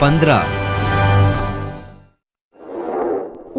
15।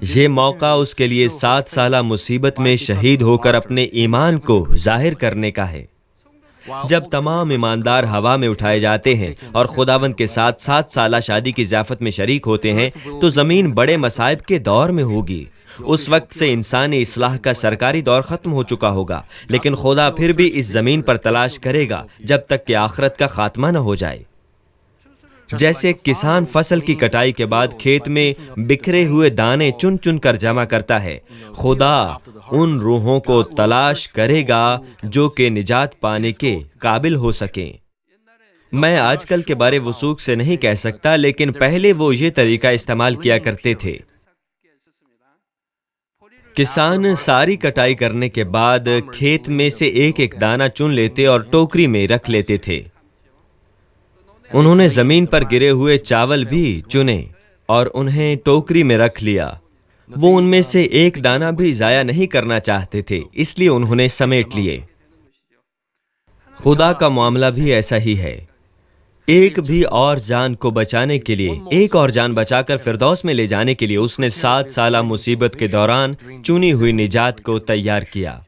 یہ موقع اس کے لیے 7 سالہ مصیبت میں شہید ہو کر اپنے ایمان کو ظاہر کرنے کا ہے۔ جب تمام ایماندار ہوا میں اٹھائے جاتے ہیں اور خداوند کے ساتھ 7 سالہ شادی کی ضیافت میں شریک ہوتے ہیں تو زمین بڑے مصائب کے دور میں ہوگی۔ اس وقت سے انسانی اصلاح کا سرکاری دور ختم ہو چکا ہوگا، لیکن خدا پھر بھی اس زمین پر تلاش کرے گا جب تک کہ آخرت کا خاتمہ نہ ہو جائے۔ جیسے کسان فصل کی کٹائی کے بعد کھیت میں بکھرے ہوئے دانے چن چن کر جمع کرتا ہے، خدا ان روحوں کو تلاش کرے گا جو کہ نجات پانے کے قابل ہو سکیں۔ میں آج کل کے بارے وثوق سے نہیں کہہ سکتا، لیکن پہلے وہ یہ طریقہ استعمال کیا کرتے تھے۔ کسان ساری کٹائی کرنے کے بعد کھیت میں سے ایک ایک دانہ چن لیتے اور ٹوکری میں رکھ لیتے تھے۔ انہوں نے زمین پر گرے ہوئے چاول بھی چنے اور انہیں ٹوکری میں رکھ لیا۔ وہ ان میں سے ایک دانہ بھی ضائع نہیں کرنا چاہتے تھے، اس لیے انہوں نے سمیٹ لیے۔ خدا کا معاملہ بھی ایسا ہی ہے۔ ایک بھی اور جان کو بچانے کے لیے، ایک اور جان بچا کر فردوس میں لے جانے کے لیے اس نے 7 سالہ مصیبت کے دوران چنی ہوئی نجات کو تیار کیا۔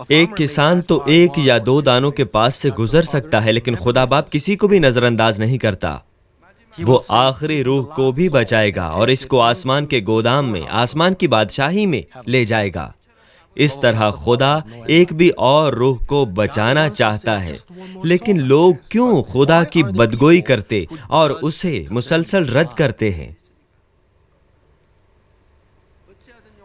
ایک کسان تو 1 یا 2 دانوں کے پاس سے گزر سکتا ہے، لیکن خدا باپ کسی کو بھی نظر انداز نہیں کرتا۔ وہ آخری روح کو بھی بچائے گا اور اس کو آسمان کے گودام میں، آسمان کی بادشاہی میں لے جائے گا۔ اس طرح خدا ایک بھی اور روح کو بچانا چاہتا ہے، لیکن لوگ کیوں خدا کی بدگوئی کرتے اور اسے مسلسل رد کرتے ہیں؟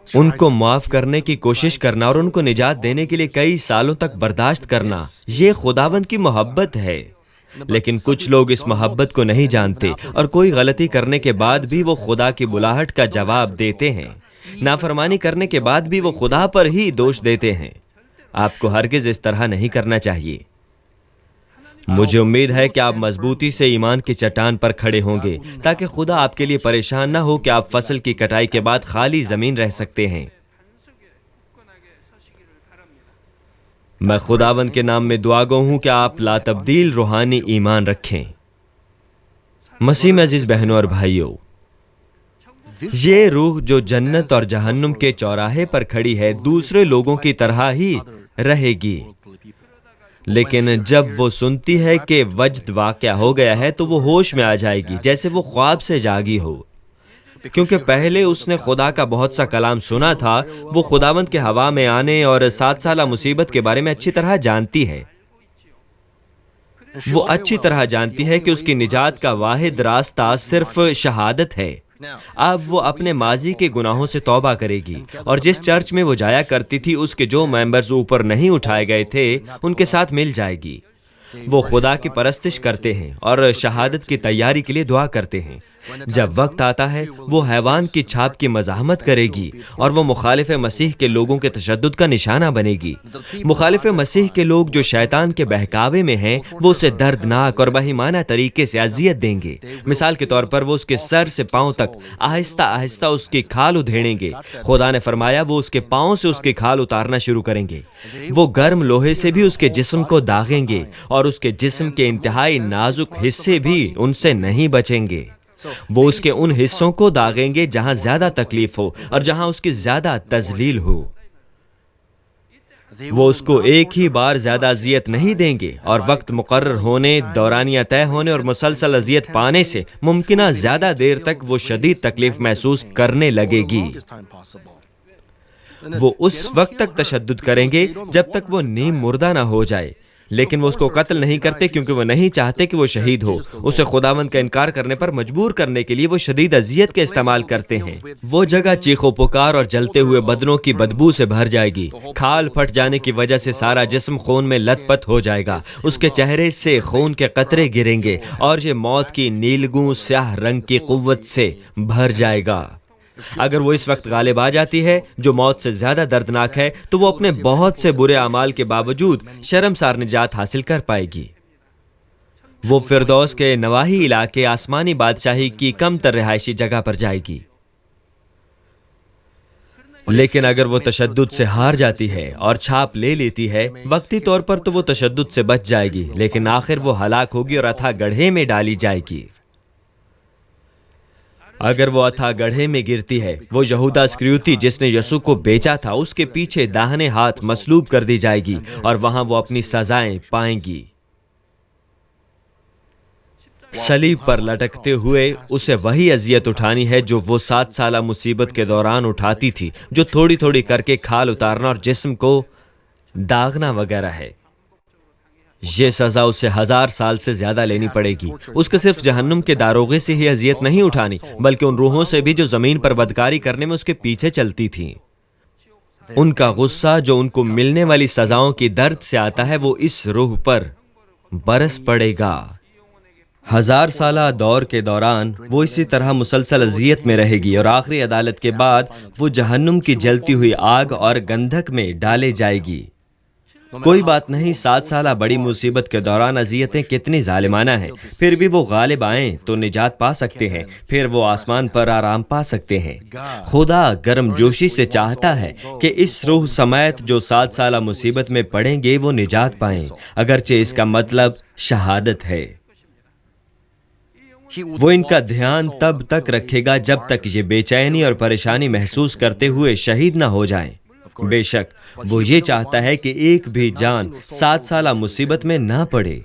ان کو معاف کرنے کی کوشش کرنا اور ان کو نجات دینے کے لیے کئی سالوں تک برداشت کرنا، یہ خداوند کی محبت ہے۔ لیکن کچھ لوگ اس محبت کو نہیں جانتے اور کوئی غلطی کرنے کے بعد بھی وہ خدا کی بلاہٹ کا جواب دیتے ہیں۔ نافرمانی کرنے کے بعد بھی وہ خدا پر ہی دوش دیتے ہیں۔ آپ کو ہرگز اس طرح نہیں کرنا چاہیے۔ مجھے امید ہے کہ آپ مضبوطی سے ایمان کی چٹان پر کھڑے ہوں گے تاکہ خدا آپ کے لیے پریشان نہ ہو کہ آپ فصل کی کٹائی کے بعد خالی زمین رہ سکتے ہیں۔ میں خداوند کے نام میں دعا گو ہوں کہ آپ لا تبدیل روحانی ایمان رکھیں۔ مسیح میں عزیز بہنوں اور بھائیوں، یہ روح جو جنت اور جہنم کے چوراہے پر کھڑی ہے دوسرے لوگوں کی طرح ہی رہے گی، لیکن جب وہ سنتی ہے کہ وجد واقع ہو گیا ہے تو وہ ہوش میں آ جائے گی جیسے وہ خواب سے جاگی ہو، کیونکہ پہلے اس نے خدا کا بہت سا کلام سنا تھا۔ وہ خداوند کے ہوا میں آنے اور 7 سالہ مصیبت کے بارے میں اچھی طرح جانتی ہے۔ وہ اچھی طرح جانتی ہے کہ اس کی نجات کا واحد راستہ صرف شہادت ہے۔ اب وہ اپنے ماضی کے گناہوں سے توبہ کرے گی اور جس چرچ میں وہ جایا کرتی تھی اس کے جو ممبرز اوپر نہیں اٹھائے گئے تھے ان کے ساتھ مل جائے گی۔ وہ خدا کی پرستش کرتے ہیں اور شہادت کی تیاری کے لیے دعا کرتے ہیں۔ جب وقت آتا ہے وہ حیوان کی چھاپ کی مزاحمت کرے گی اور وہ مخالف مسیح کے لوگوں کے تشدد کا نشانہ بنے گی۔ مخالف مسیح کے لوگ جو شیطان کے بہکاوے میں ہیں وہ اسے دردناک اور بہیمانہ طریقے سے اذیت دیں گے۔ مثال کے طور پر وہ اس کے سر سے پاؤں تک آہستہ آہستہ اس کی کھال ادھیڑیں گے۔ خدا نے فرمایا وہ اس کے پاؤں سے اس کی کھال اتارنا شروع کریں گے۔ وہ گرم لوہے سے بھی اس کے جسم کو داغیں گے اور اس کے جسم کے انتہائی نازک حصے بھی ان سے نہیں بچیں گے۔ وہ اس کے ان حصوں کو داغیں گے جہاں زیادہ تکلیف ہو اور جہاں اس کی زیادہ تذلیل ہو۔ وہ اس کو ایک ہی بار زیادہ اذیت نہیں دیں گے اور وقت مقرر ہونے، دورانیہ طے ہونے اور مسلسل اذیت پانے سے ممکنہ زیادہ دیر تک وہ شدید تکلیف محسوس کرنے لگے گی۔ وہ اس وقت تک تشدد کریں گے جب تک وہ نیم مردہ نہ ہو جائے، لیکن وہ اس کو قتل نہیں کرتے کیونکہ وہ نہیں چاہتے کہ وہ شہید ہو۔ اسے خداوند کا انکار کرنے پر مجبور کرنے کے لیے وہ شدید اذیت کے استعمال کرتے ہیں۔ وہ جگہ چیخ و پکار اور جلتے ہوئے بدنوں کی بدبو سے بھر جائے گی۔ کھال پھٹ جانے کی وجہ سے سارا جسم خون میں لت پت ہو جائے گا۔ اس کے چہرے سے خون کے قطرے گریں گے اور یہ موت کی نیلگوں سیاہ رنگ کی قوت سے بھر جائے گا۔ اگر وہ اس وقت غالب آ جاتی ہے جو موت سے زیادہ دردناک ہے تو وہ اپنے بہت سے برے اعمال کے باوجود شرمسار نجات حاصل کر پائے گی۔ وہ فردوس کے نواحی علاقے آسمانی بادشاہی کی کم تر رہائشی جگہ پر جائے گی۔ لیکن اگر وہ تشدد سے ہار جاتی ہے اور چھاپ لے لیتی ہے، وقتی طور پر تو وہ تشدد سے بچ جائے گی، لیکن آخر وہ ہلاک ہوگی اور اتھا گڑھے میں ڈالی جائے گی۔ اگر وہ اتھا گڑھے میں گرتی ہے، وہ یہودا اسکریوتی جس نے یسوع کو بیچا تھا، اس کے پیچھے داہنے ہاتھ مصلوب کر دی جائے گی اور وہاں وہ اپنی سزائیں پائیں گی۔ صلیب پر لٹکتے ہوئے اسے وہی اذیت اٹھانی ہے جو وہ 7 سالہ مصیبت کے دوران اٹھاتی تھی، جو تھوڑی تھوڑی کر کے کھال اتارنا اور جسم کو داغنا وغیرہ ہے۔ یہ سزا اسے 1000 سال سے زیادہ لینی پڑے گی۔ اس کو صرف جہنم کے داروغے سے ہی اذیت نہیں اٹھانی، بلکہ ان روحوں سے بھی جو زمین پر بدکاری کرنے میں اس کے پیچھے چلتی تھیں۔ ان کا غصہ جو ان کو ملنے والی سزاؤں کی درد سے آتا ہے، وہ اس روح پر برس پڑے گا۔ 1000 سالہ دور کے دوران وہ اسی طرح مسلسل اذیت میں رہے گی اور آخری عدالت کے بعد وہ جہنم کی جلتی ہوئی آگ اور گندھک میں ڈالے جائے گی۔ کوئی بات نہیں، 7 سالہ بڑی مصیبت کے دوران اذیتیں کتنی ظالمانہ ہیں، پھر بھی وہ غالب آئیں تو نجات پا سکتے ہیں، پھر وہ آسمان پر آرام پا سکتے ہیں۔ خدا گرم جوشی سے چاہتا ہے کہ اس روح سمیت جو 7 سالہ مصیبت میں پڑیں گے وہ نجات پائیں، اگرچہ اس کا مطلب شہادت ہے۔ وہ ان کا دھیان تب تک رکھے گا جب تک یہ بے چینی اور پریشانی محسوس کرتے ہوئے شہید نہ ہو جائیں۔ بے شک وہ یہ چاہتا ہے کہ ایک بھی جان 7 سالہ مصیبت میں نہ پڑے،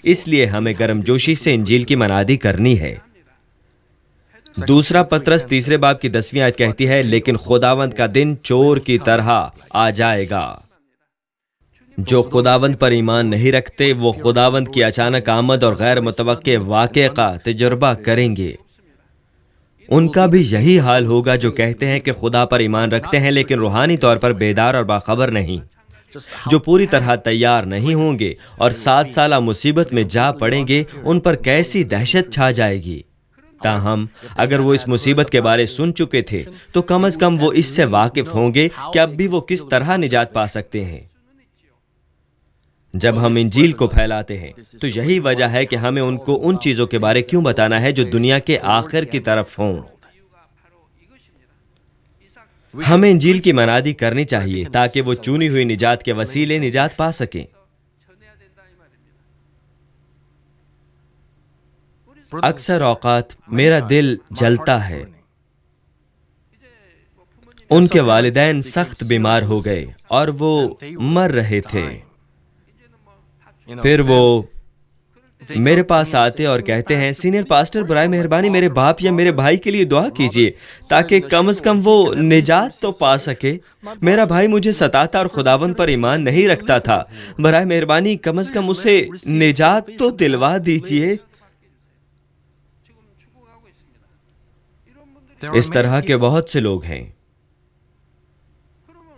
اس لیے ہمیں گرم جوشی سے انجیل کی منادی کرنی ہے۔ دوسرا پطرس 3 باب کی 10ویں آیت کہتی ہے، لیکن خداوند کا دن چور کی طرح آ جائے گا۔ جو خداوند پر ایمان نہیں رکھتے وہ خداوند کی اچانک آمد اور غیر متوقع واقعے کا تجربہ کریں گے۔ ان کا بھی یہی حال ہوگا جو کہتے ہیں کہ خدا پر ایمان رکھتے ہیں لیکن روحانی طور پر بیدار اور باخبر نہیں، جو پوری طرح تیار نہیں ہوں گے اور 7 سالہ مصیبت میں جا پڑیں گے۔ ان پر کیسی دہشت چھا جائے گی۔ تاہم اگر وہ اس مصیبت کے بارے سن چکے تھے تو کم از کم وہ اس سے واقف ہوں گے کہ اب بھی وہ کس طرح نجات پا سکتے ہیں۔ جب ہم انجیل کو پھیلاتے ہیں تو یہی وجہ ہے کہ ہمیں ان کو ان چیزوں کے بارے کیوں بتانا ہے جو دنیا کے آخر کی طرف ہوں۔ ہمیں انجیل کی منادی کرنی چاہیے تاکہ وہ چنی ہوئی نجات کے وسیلے نجات پا سکیں۔ اکثر اوقات میرا دل جلتا ہے۔ ان کے والدین سخت بیمار ہو گئے اور وہ مر رہے تھے۔ پھر وہ میرے پاس آتے اور کہتے ہیں، سینئر پاسٹر برائے مہربانی میرے باپ یا میرے بھائی کے لیے دعا کیجیے تاکہ کم از کم وہ نجات تو پا سکے۔ میرا بھائی مجھے ستاتا اور خداوند پر ایمان نہیں رکھتا تھا، برائے مہربانی کم از کم اسے نجات تو دلوا دیجیے۔ اس طرح کے بہت سے لوگ ہیں۔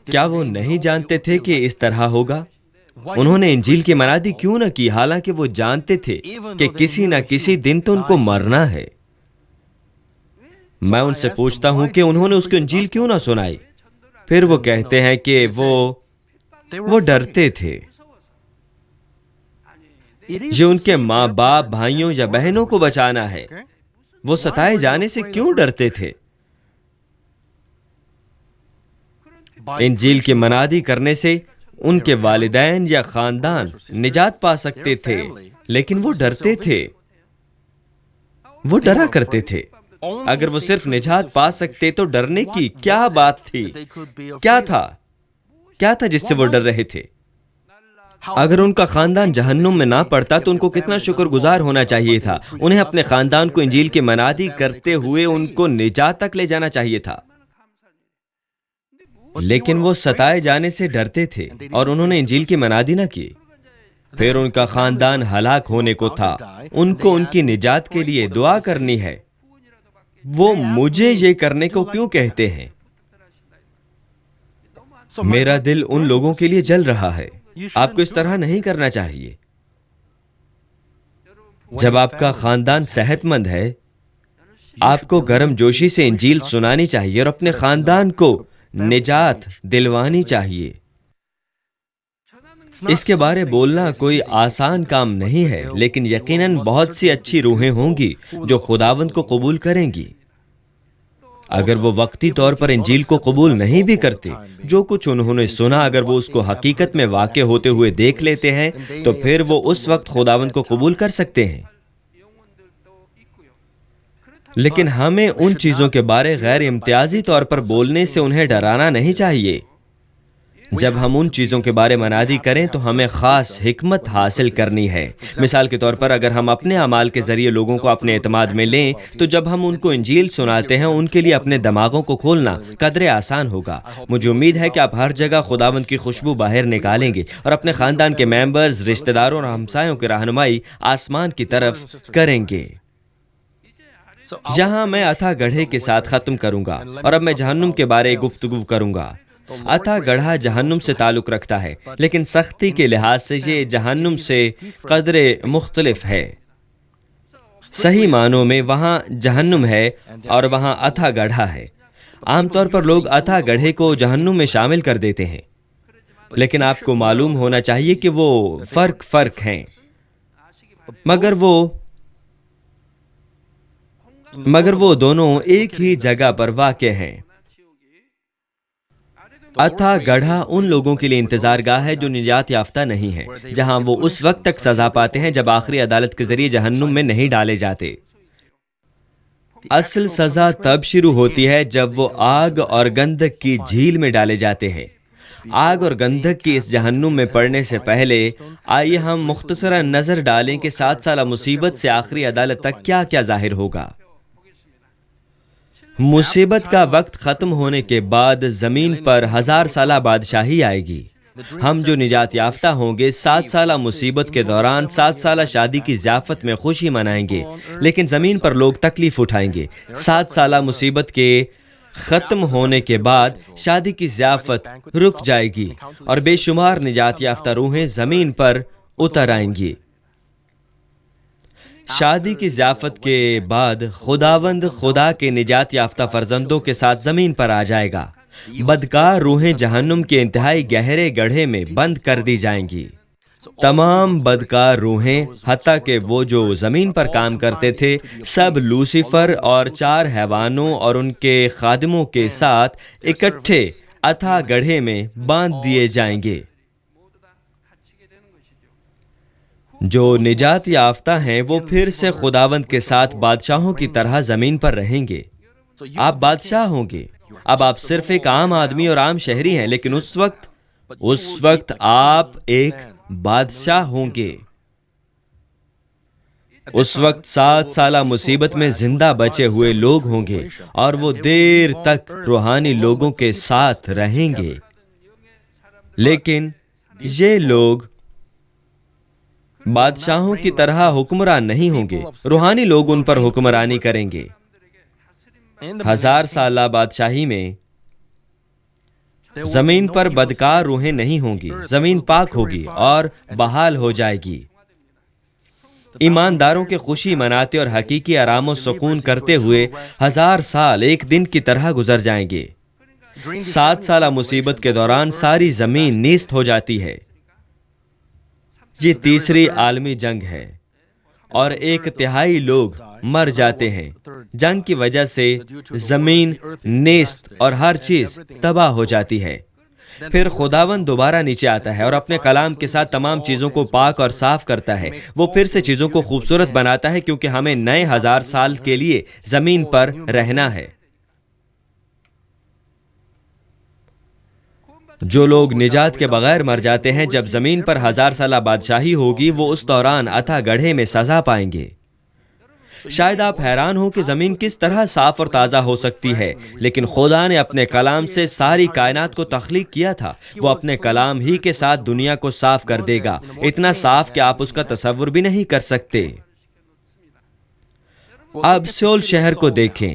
کیا وہ نہیں جانتے تھے کہ اس طرح ہوگا؟ انہوں نے انجیل کی منادی کیوں نہ کی، حالانکہ وہ جانتے تھے کہ کسی نہ کسی دن تو ان کو مرنا ہے۔ میں ان سے پوچھتا ہوں کہ انہوں نے اس کو انجیل کیوں نہ سنائی؟ پھر وہ کہتے ہیں کہ وہ ڈرتے تھے۔ یہ ان کے ماں باپ، بھائیوں یا بہنوں کو بچانا ہے۔ وہ ستائے جانے سے کیوں ڈرتے تھے؟ انجیل کی منادی کرنے سے ان کے والدین یا خاندان نجات پا سکتے تھے، لیکن وہ ڈرتے تھے، وہ ڈرا کرتے تھے۔ اگر وہ صرف نجات پا سکتے تو ڈرنے کی کیا بات تھی؟ کیا تھا جس سے وہ ڈر رہے تھے؟ اگر ان کا خاندان جہنم میں نہ پڑتا تو ان کو کتنا شکر گزار ہونا چاہیے تھا۔ انہیں اپنے خاندان کو انجیل کی منادی کرتے ہوئے ان کو نجات تک لے جانا چاہیے تھا، لیکن وہ ستائے جانے سے ڈرتے تھے اور انہوں نے انجیل کی منادی نہ کی۔ پھر ان کا خاندان ہلاک ہونے کو تھا۔ ان کو ان کی نجات کے لیے دعا کرنی ہے۔ وہ مجھے یہ کرنے کو کیوں کہتے ہیں؟ میرا دل ان لوگوں کے لیے جل رہا ہے۔ آپ کو اس طرح نہیں کرنا چاہیے۔ جب آپ کا خاندان صحت مند ہے، آپ کو گرم جوشی سے انجیل سنانی چاہیے اور اپنے خاندان کو نجات دلوانی چاہیے۔ اس کے بارے بولنا کوئی آسان کام نہیں ہے، لیکن یقیناً بہت سی اچھی روحیں ہوں گی جو خداوند کو قبول کریں گی۔ اگر وہ وقتی طور پر انجیل کو قبول نہیں بھی کرتے، جو کچھ انہوں نے سنا اگر وہ اس کو حقیقت میں واقع ہوتے ہوئے دیکھ لیتے ہیں تو پھر وہ اس وقت خداوند کو قبول کر سکتے ہیں۔ لیکن ہمیں ان چیزوں کے بارے غیر امتیازی طور پر بولنے سے انہیں ڈرانا نہیں چاہیے۔ جب ہم ان چیزوں کے بارے منادی کریں تو ہمیں خاص حکمت حاصل کرنی ہے۔ مثال کے طور پر اگر ہم اپنے اعمال کے ذریعے لوگوں کو اپنے اعتماد میں لیں تو جب ہم ان کو انجیل سناتے ہیں ان کے لیے اپنے دماغوں کو کھولنا قدرے آسان ہوگا۔ مجھے امید ہے کہ آپ ہر جگہ خداوند کی خوشبو باہر نکالیں گے اور اپنے خاندان کے ممبرز، رشتہ داروں اور ہمسایوں کی رہنمائی آسمان کی طرف کریں گے۔ یہاں میں اتھا گڑھے کے ساتھ ختم کروں گا اور اب میں جہنم کے بارے گفتگو کروں گا۔ اتھا گڑھا جہنم سے تعلق رکھتا ہے، لیکن سختی کے لحاظ سے یہ جہنم سے قدرے مختلف ہے۔ صحیح معنوں میں وہاں جہنم ہے اور وہاں اتھا گڑھا ہے۔ عام طور پر لوگ اتھا گڑھے کو جہنم میں شامل کر دیتے ہیں، لیکن آپ کو معلوم ہونا چاہیے کہ وہ فرق ہیں، مگر وہ دونوں ایک ہی جگہ پر واقع ہیں۔ اتھا گڑھا ان لوگوں کے لیے انتظار گاہ ہے جو نجات یافتہ نہیں ہیں، جہاں وہ اس وقت تک سزا پاتے ہیں جب آخری عدالت کے ذریعے جہنم میں نہیں ڈالے جاتے۔ اصل سزا تب شروع ہوتی ہے جب وہ آگ اور گندھک کی جھیل میں ڈالے جاتے ہیں۔ آگ اور گندھک کی اس جہنم میں پڑنے سے پہلے آئیے ہم مختصراً نظر ڈالیں کہ 7 سالہ مصیبت سے آخری عدالت تک کیا کیا ظاہر ہوگا۔ مصیبت کا وقت ختم ہونے کے بعد زمین پر 1000 سالہ بادشاہی آئے گی۔ ہم جو نجات یافتہ ہوں گے 7 سالہ مصیبت کے دوران 7 سالہ شادی کی ضیافت میں خوشی منائیں گے، لیکن زمین پر لوگ تکلیف اٹھائیں گے۔ 7 سالہ مصیبت کے ختم ہونے کے بعد شادی کی ضیافت رک جائے گی اور بے شمار نجات یافتہ روحیں زمین پر اتر آئیں گی۔ شادی کی ضیافت کے بعد خداوند خدا کے نجات یافتہ فرزندوں کے ساتھ زمین پر آ جائے گا۔ بدکار روحیں جہنم کے انتہائی گہرے گڑھے میں بند کر دی جائیں گی۔ تمام بدکار روحیں، حتیٰ کہ وہ جو زمین پر کام کرتے تھے، سب لوسیفر اور 4 حیوانوں اور ان کے خادموں کے ساتھ اکٹھے اتھا گڑھے میں باندھ دیے جائیں گے۔ جو نجات یافتہ ہیں وہ پھر سے خداوند کے ساتھ بادشاہوں کی طرح زمین پر رہیں گے۔ آپ بادشاہ ہوں گے۔ اب آپ صرف ایک عام آدمی اور عام شہری ہیں، لیکن اس وقت آپ ایک بادشاہ ہوں گے۔ اس وقت 7 سالہ مصیبت میں زندہ بچے ہوئے لوگ ہوں گے اور وہ دیر تک روحانی لوگوں کے ساتھ رہیں گے، لیکن یہ لوگ بادشاہوں کی طرح حکمران نہیں ہوں گے۔ روحانی لوگ ان پر حکمرانی کریں گے۔ 1000 سالہ بادشاہی میں زمین پر بدکار روحیں نہیں ہوں گی، زمین پاک ہوگی اور بحال ہو جائے گی۔ ایمانداروں کے خوشی مناتے اور حقیقی آرام و سکون کرتے ہوئے 1000 سال ایک دن کی طرح گزر جائیں گے۔ 7 سالہ مصیبت کے دوران ساری زمین نیست ہو جاتی ہے۔ یہ تیسری عالمی جنگ ہے اور 1/3 لوگ مر جاتے ہیں۔ جنگ کی وجہ سے زمین نیست اور ہر چیز تباہ ہو جاتی ہے۔ پھر خداوند دوبارہ نیچے آتا ہے اور اپنے کلام کے ساتھ تمام چیزوں کو پاک اور صاف کرتا ہے۔ وہ پھر سے چیزوں کو خوبصورت بناتا ہے کیونکہ ہمیں نئے 1000 سال کے لیے زمین پر رہنا ہے۔ جو لوگ نجات کے بغیر مر جاتے ہیں، جب زمین پر 1000 سالہ بادشاہی ہوگی، وہ اس دوران اتھا گڑھے میں سزا پائیں گے۔ شاید آپ حیران ہو کہ زمین کس طرح صاف اور تازہ ہو سکتی ہے، لیکن خدا نے اپنے کلام سے ساری کائنات کو تخلیق کیا تھا۔ وہ اپنے کلام ہی کے ساتھ دنیا کو صاف کر دے گا، اتنا صاف کہ آپ اس کا تصور بھی نہیں کر سکتے۔ اب سیول شہر کو دیکھیں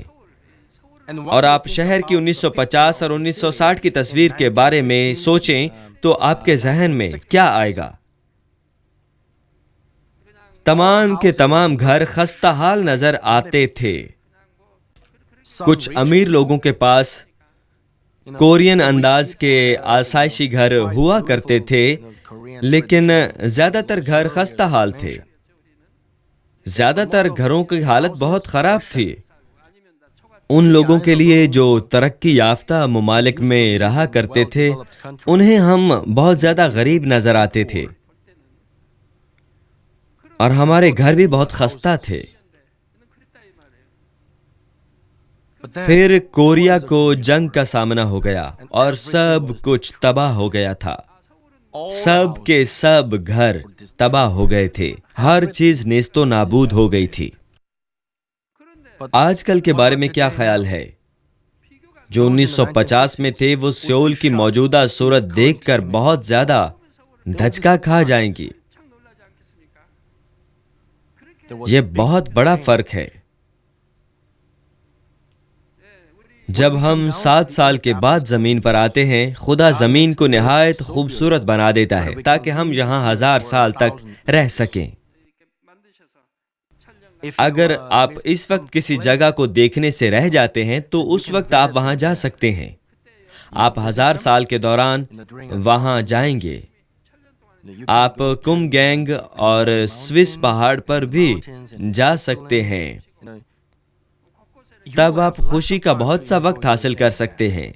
اور آپ شہر کی 1950 اور 1960 کی تصویر کے بارے میں سوچیں تو آپ کے ذہن میں کیا آئے گا؟ تمام کے تمام گھر خستہ حال نظر آتے تھے۔ کچھ امیر لوگوں کے پاس کورین انداز کے آسائشی گھر ہوا کرتے تھے، لیکن زیادہ تر گھر خستہ حال تھے۔ زیادہ تر گھروں کی حالت بہت خراب تھی۔ ان لوگوں کے لیے جو ترقی یافتہ ممالک میں رہا کرتے تھے، انہیں ہم بہت زیادہ غریب نظر آتے تھے اور ہمارے گھر بھی بہت خستہ تھے۔ پھر کوریا کو جنگ کا سامنا ہو گیا اور سب کچھ تباہ ہو گیا تھا. سب کے سب گھر تباہ ہو گئے تھے. ہر چیز نیست و نابود ہو گئی تھی. آج کل کے بارے میں کیا خیال ہے؟ جو 1950 میں تھے وہ سیول کی موجودہ صورت دیکھ کر بہت زیادہ دھچکا کھا جائیں گی. یہ بہت بڑا فرق ہے. جب ہم 7 سال کے بعد زمین پر آتے ہیں، خدا زمین کو نہایت خوبصورت بنا دیتا ہے تاکہ ہم یہاں 1000 سال تک رہ سکیں. اگر آپ اس وقت کسی جگہ کو دیکھنے سے رہ جاتے ہیں تو اس وقت آپ وہاں جا سکتے ہیں. آپ 1000 سال کے دوران وہاں جائیں گے. آپ کم گینگ اور سوئس پہاڑ پر بھی جا سکتے ہیں. تب آپ خوشی کا بہت سا وقت حاصل کر سکتے ہیں.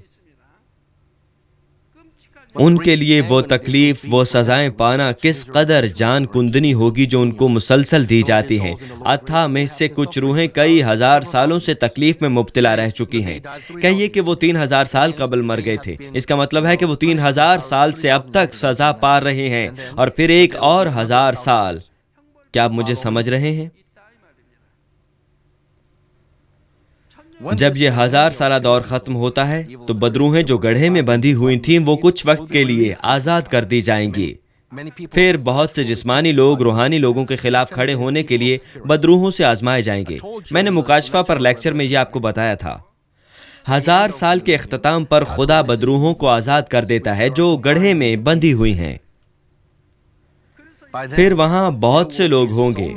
ان کے لیے وہ تکلیف، وہ سزائیں پانا کس قدر جان کندنی ہوگی جو ان کو مسلسل دی جاتی ہیں. اتھا میں سے کچھ روحیں کئی 1000 سالوں سے تکلیف میں مبتلا رہ چکی ہیں. کہیے کہ وہ 3000 سال قبل مر گئے تھے. اس کا مطلب ہے کہ وہ 3000 سال سے اب تک سزا پا رہے ہیں اور پھر ایک اور 1000 سال. کیا آپ مجھے سمجھ رہے ہیں؟ جب یہ 1000 سالہ دور ختم ہوتا ہے تو بدروحیں جو گڑھے میں بندھی ہوئی تھیں وہ کچھ وقت کے لیے آزاد کر دی جائیں گی. پھر بہت سے جسمانی لوگ روحانی لوگوں کے خلاف کھڑے ہونے کے لیے بدروحوں سے آزمائے جائیں گے. میں نے مکاشفہ پر لیکچر میں یہ آپ کو بتایا تھا. 1000 سال کے اختتام پر خدا بدروحوں کو آزاد کر دیتا ہے جو گڑھے میں بندھی ہوئی ہیں. پھر وہاں بہت سے لوگ ہوں گے.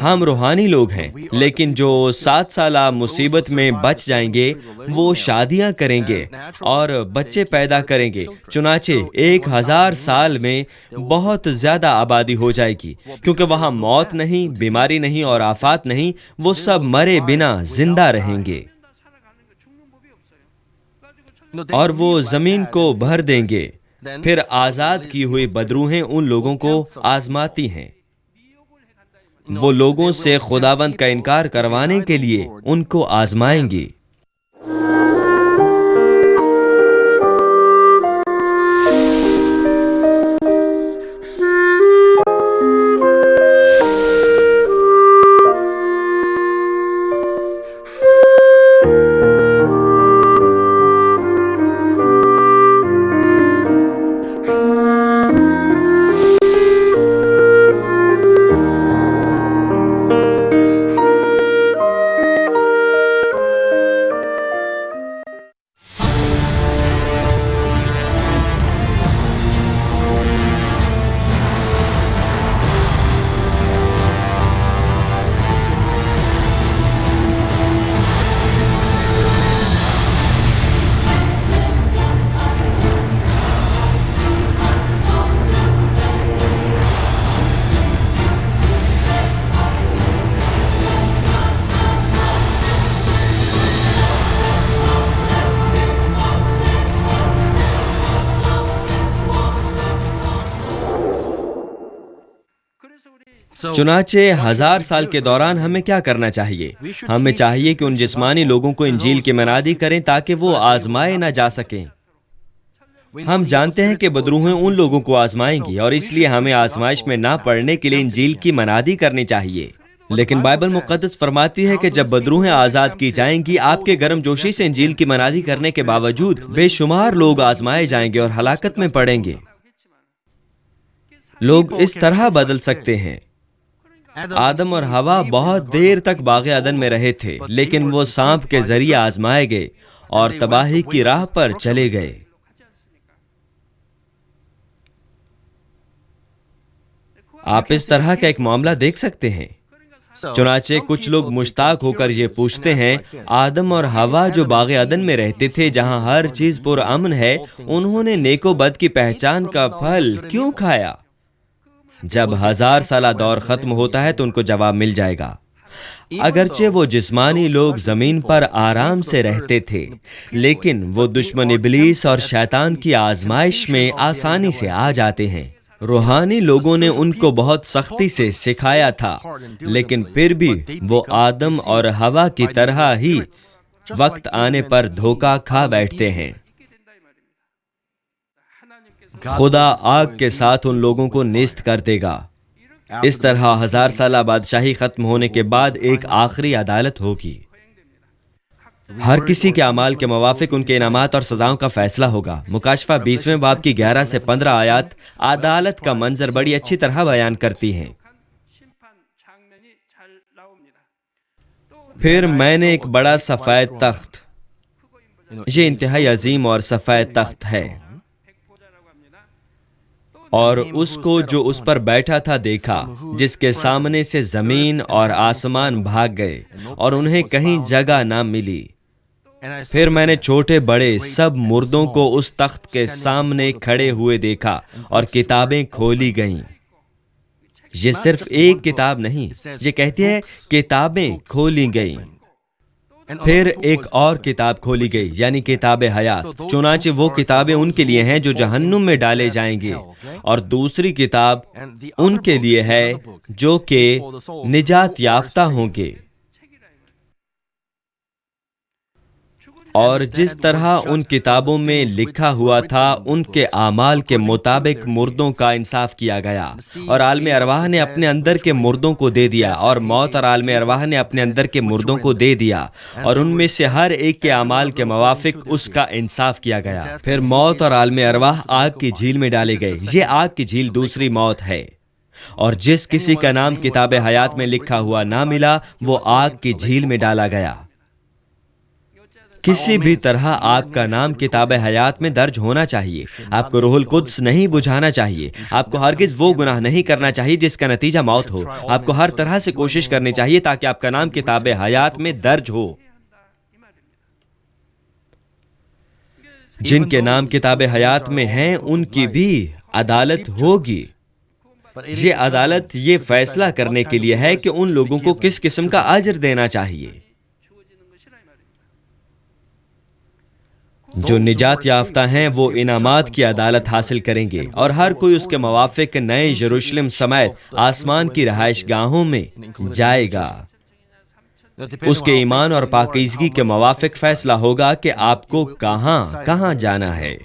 ہم روحانی لوگ ہیں لیکن جو 7 سالہ مصیبت میں بچ جائیں گے وہ شادیاں کریں گے اور بچے پیدا کریں گے. چنانچہ 1000 سال میں بہت زیادہ آبادی ہو جائے گی کیونکہ وہاں موت نہیں، بیماری نہیں اور آفات نہیں. وہ سب مرے بنا زندہ رہیں گے اور وہ زمین کو بھر دیں گے. پھر آزاد کی ہوئی بدروحیں ان لوگوں کو آزماتی ہیں. وہ لوگوں سے خداوند کا انکار کروانے کے لیے ان کو آزمائیں گی. چنانچہ 1000 سال کے دوران ہمیں کیا کرنا چاہیے؟ ہمیں چاہیے کہ ان جسمانی لوگوں کو انجیل کی منادی کریں تاکہ وہ آزمائے نہ جا سکیں. ہم جانتے ہیں کہ بدروحیں ان لوگوں کو آزمائیں گی اور اس لیے ہمیں آزمائش میں نہ پڑنے کے لیے انجیل کی منادی کرنی چاہیے. لیکن بائبل مقدس فرماتی ہے کہ جب بدروحیں آزاد کی جائیں گی آپ کے گرم جوشی سے انجیل کی منادی کرنے کے باوجود بے شمار لوگ آزمائے جائیں گے اور ہلاکت میں پڑیں گے. لوگ اس طرح بدل سکتے ہیں. آدم اور ہوا بہت دیر تک باغ عدن میں رہے تھے لیکن وہ سانپ کے ذریعے آزمائے گئے اور تباہی کی راہ پر چلے گئے. آپ اس طرح کا ایک معاملہ دیکھ سکتے ہیں. چنانچہ کچھ لوگ مشتاق ہو کر یہ پوچھتے ہیں آدم اور ہوا جو باغ عدن میں رہتے تھے جہاں ہر چیز پر امن ہے، انہوں نے نیک و بد کی پہچان کا پھل کیوں کھایا؟ جب 1000 سالہ دور ختم ہوتا ہے تو ان کو جواب مل جائے گا. اگرچہ وہ جسمانی لوگ زمین پر آرام سے رہتے تھے لیکن وہ دشمن ابلیس اور شیطان کی آزمائش میں آسانی سے آ جاتے ہیں. روحانی لوگوں نے ان کو بہت سختی سے سکھایا تھا لیکن پھر بھی وہ آدم اور ہوا کی طرح ہی وقت آنے پر دھوکا کھا بیٹھتے ہیں۔ خدا آگ کے ساتھ ان لوگوں کو نیست کر دے گا۔ اس طرح 1000 سالہ بادشاہی ختم ہونے کے بعد ایک آخری عدالت ہوگی۔ ہر کسی کے اعمال کے موافق ان کے انعامات اور سزاؤں کا فیصلہ ہوگا۔ مکاشفہ 20ویں باب کی 11 سے 15 آیات عدالت کا منظر بڑی اچھی طرح بیان کرتی ہیں۔ پھر میں نے ایک بڑا سفید تخت، یہ انتہائی عظیم اور سفید تخت ہے، اور اس کو جو اس پر بیٹھا تھا دیکھا، جس کے سامنے سے زمین اور آسمان بھاگ گئے اور انہیں کہیں جگہ نہ ملی۔ پھر میں نے چھوٹے بڑے سب مردوں کو اس تخت کے سامنے کھڑے ہوئے دیکھا، اور کتابیں کھولی گئیں۔ یہ صرف ایک کتاب نہیں، یہ کہتی ہے کتابیں کھولی گئیں۔ پھر ایک اور کتاب کھولی گئی، یعنی کتاب حیات۔ چنانچہ وہ کتابیں ان کے لیے ہیں جو جہنم میں ڈالے جائیں گے، اور دوسری کتاب ان کے لیے ہے جو کہ نجات یافتہ ہوں گے۔ اور جس طرح ان کتابوں میں لکھا ہوا تھا ان کے اعمال کے مطابق مردوں کا انصاف کیا گیا، اور عالم ارواح نے اپنے اندر کے مردوں کو دے دیا، اور موت اور عالم ارواح نے اپنے اندر کے مردوں کو دے دیا، اور ان میں سے ہر ایک کے اعمال کے موافق اس کا انصاف کیا گیا۔ پھر موت اور عالم ارواح آگ کی جھیل میں ڈالے گئے۔ یہ آگ کی جھیل دوسری موت ہے، اور جس کسی کا نام کتاب حیات میں لکھا ہوا نہ ملا، وہ آگ کی جھیل میں ڈالا گیا۔ کسی بھی طرح آپ کا نام کتاب حیات میں درج ہونا چاہیے۔ آپ کو روح القدس نہیں بجھانا چاہیے۔ آپ کو ہرگز وہ گناہ نہیں کرنا چاہیے جس کا نتیجہ موت ہو۔ آپ کو ہر طرح سے کوشش کرنی چاہیے تاکہ آپ کا نام کتاب حیات میں درج ہو۔ جن کے نام کتاب حیات میں ہیں ان کی بھی عدالت ہوگی۔ یہ عدالت یہ فیصلہ کرنے کے لیے ہے کہ ان لوگوں کو کس قسم کا اجر دینا چاہیے۔ جو نجات یافتہ ہیں وہ انعامات کی عدالت حاصل کریں گے، اور ہر کوئی اس کے موافق نئے یروشلم سمیت آسمان کی رہائش گاہوں میں جائے گا۔ اس کے ایمان اور پاکیزگی کے موافق فیصلہ ہوگا کہ آپ کو کہاں جانا ہے۔